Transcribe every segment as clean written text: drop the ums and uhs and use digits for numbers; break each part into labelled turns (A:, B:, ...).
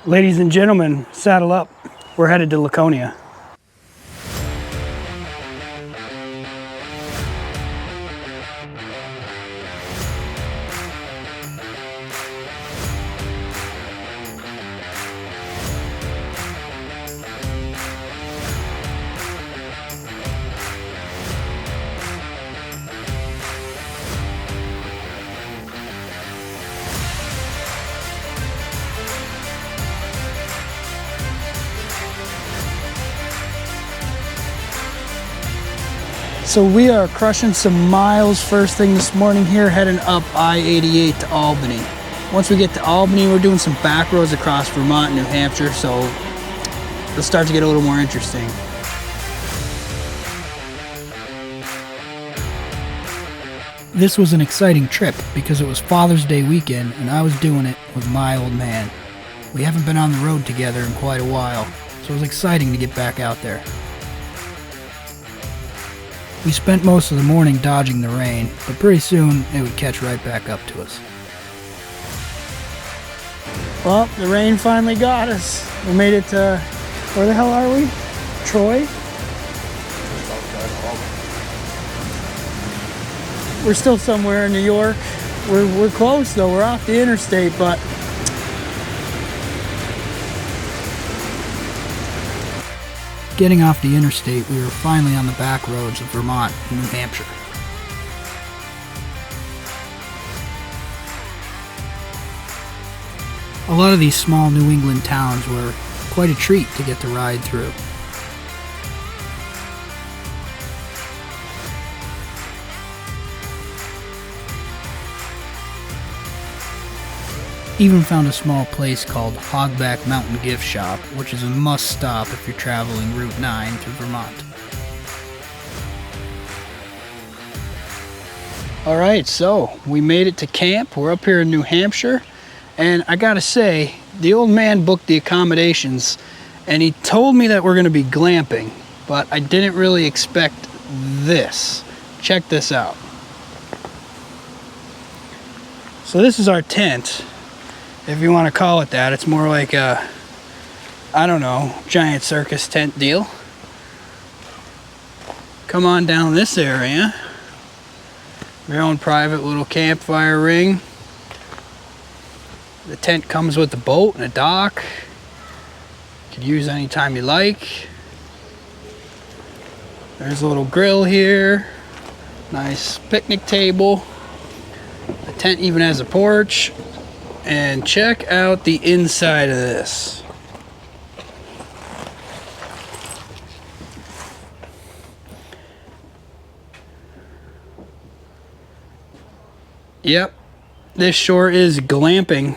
A: Ladies and gentlemen, saddle up. We're headed to Laconia. So we are crushing some miles first thing this morning here, heading up I-88 to Albany. Once we get to Albany, we're doing some back roads across Vermont and New Hampshire, so it'll start to get a little more interesting. This was an exciting trip because it was Father's Day weekend and I was doing it with my old man. We haven't been on the road together in quite a while, so it was exciting to get back out there. We spent most of the morning dodging the rain, but pretty soon it would catch right back up to us. Well, the rain finally got us. We made it to, where the hell are we? Troy? We're still somewhere in New York. We're close though, we're off the interstate, but getting off the interstate, we were finally on the back roads of Vermont and New Hampshire. A lot of these small New England towns were quite a treat to get to ride through. Even found a small place called Hogback Mountain Gift Shop, which is a must stop if you're traveling Route 9 to Vermont. Alright, so we made it to camp. We're up here in New Hampshire, and I gotta say, the old man booked the accommodations and he told me that we're gonna be glamping, but I didn't really expect this. Check this out. So this is our tent. If you want to call it that. It's more like a, I don't know, giant circus tent deal. Come on down this area. Your own private little campfire ring. The tent comes with a boat and a dock. You can use anytime you like. There's a little grill here. Nice picnic table. The tent even has a porch. And check out the inside of this. Yep, this sure is glamping.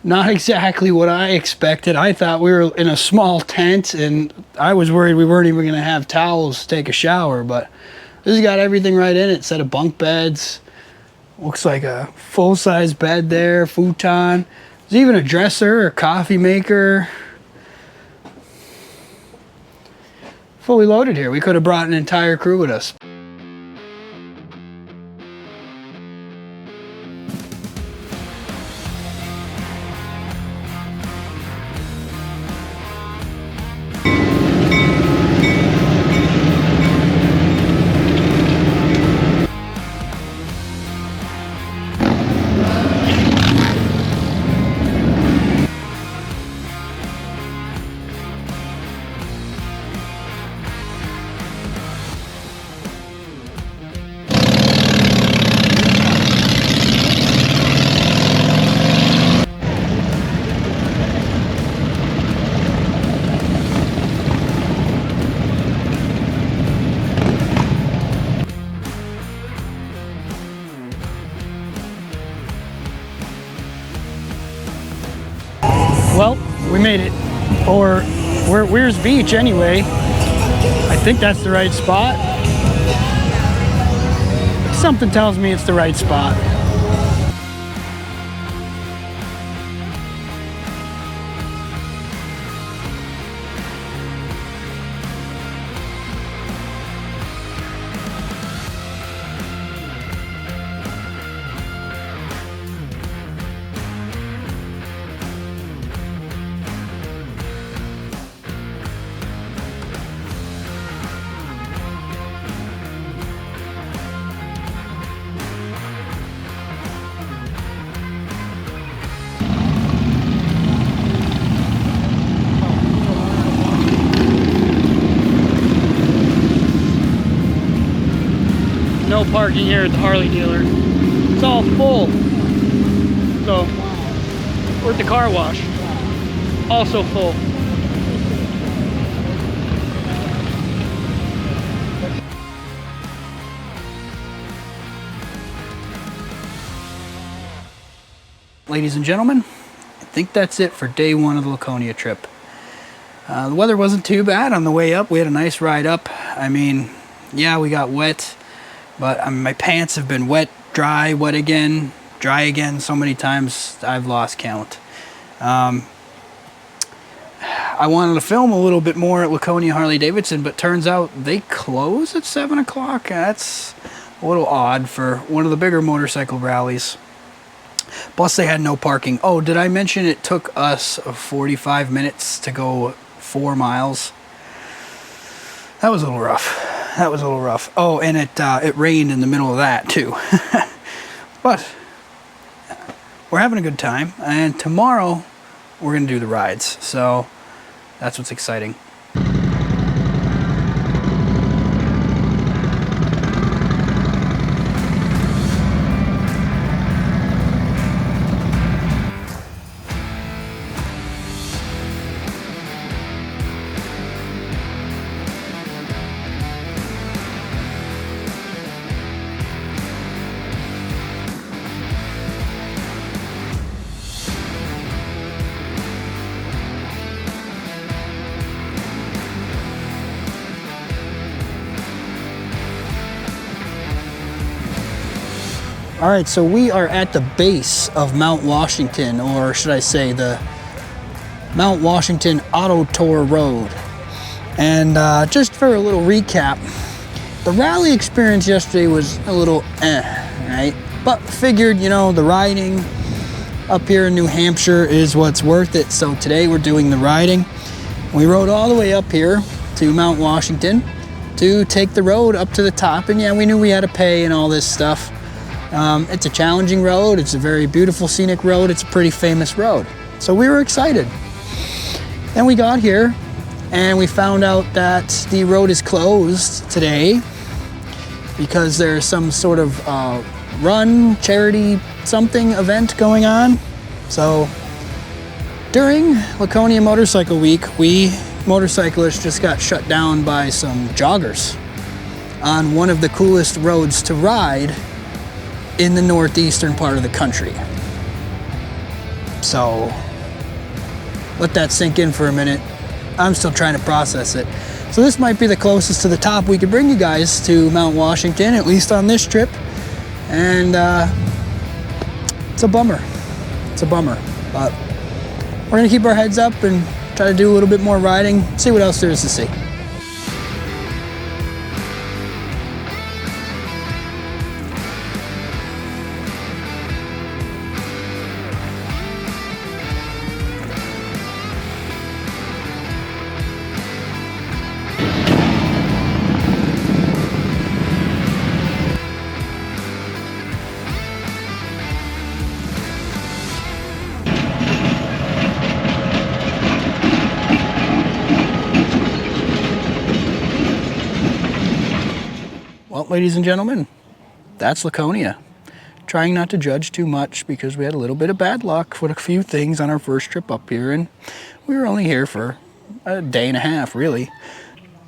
A: Not exactly what I expected. I thought we were in a small tent and I was worried we weren't even gonna have towels to take a shower, but this has got everything right in it. Set of bunk beds. Looks like a full-size bed there, futon. There's even a dresser, a coffee maker. Fully loaded here. We could have brought an entire crew with us. Well, we made it. Or we're at Weirs Beach anyway. I think that's the right spot. Something tells me it's the right spot. parking here at the Harley dealer. It's all full. So we're at the car wash, also full. Ladies and gentlemen, I think that's it for day one of the Laconia trip. The weather wasn't too bad on the way up. We had a nice ride up. I mean, yeah, we got wet, but my pants have been wet, dry, wet again, dry again so many times I've lost count. I wanted to film a little bit more at Laconia Harley-Davidson, but turns out they close at 7 o'clock. That's a little odd for one of the bigger motorcycle rallies. Plus they had no parking. Oh, did I mention it took us 45 minutes to go 4 miles? That was a little rough. That was a little rough. Oh, and it rained in the middle of that too. But we're having a good time, and tomorrow we're gonna do the rides, so that's what's exciting. All right, so we are at the base of Mount Washington, or should I say the Mount Washington Auto Tour Road. And just for a little recap, the rally experience yesterday was a little right? But figured, you know, the riding up here in New Hampshire is what's worth it. So today we're doing the riding. We rode all the way up here to Mount Washington to take the road up to the top. And yeah, we knew we had to pay and all this stuff. It's a challenging road. It's a very beautiful scenic road. It's a pretty famous road. So we were excited. Then we got here and we found out that the road is closed today because there's some sort of run, charity, something event going on. So during Laconia Motorcycle Week, we motorcyclists just got shut down by some joggers on one of the coolest roads to ride in the northeastern part of the country. So let that sink in for a minute. I'm still trying to process it. So this might be the closest to the top we could bring you guys to Mount Washington, at least on this trip. And it's a bummer. It's a bummer. But we're gonna keep our heads up and try to do a little bit more riding, see what else there is to see. Well, ladies and gentlemen, that's Laconia. Trying not to judge too much because we had a little bit of bad luck with a few things on our first trip up here, and we were only here for a day and a half, really.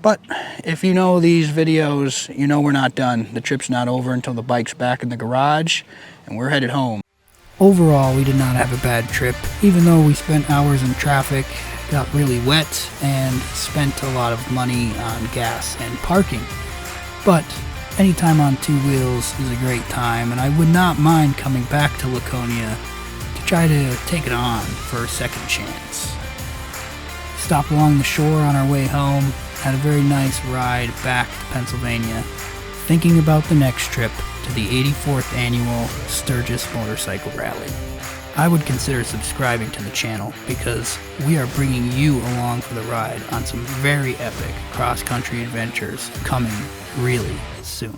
A: But if you know these videos, you know we're not done. The trip's not over until the bike's back in the garage, and we're headed home. Overall, we did not have a bad trip, even though we spent hours in traffic, got really wet, and spent a lot of money on gas and parking. But any time on two wheels is a great time, and I would not mind coming back to Laconia to try to take it on for a second chance. Stopped along the shore on our way home, had a very nice ride back to Pennsylvania, thinking about the next trip to the 84th annual Sturgis Motorcycle Rally. I would consider subscribing to the channel because we are bringing you along for the ride on some very epic cross-country adventures coming really soon.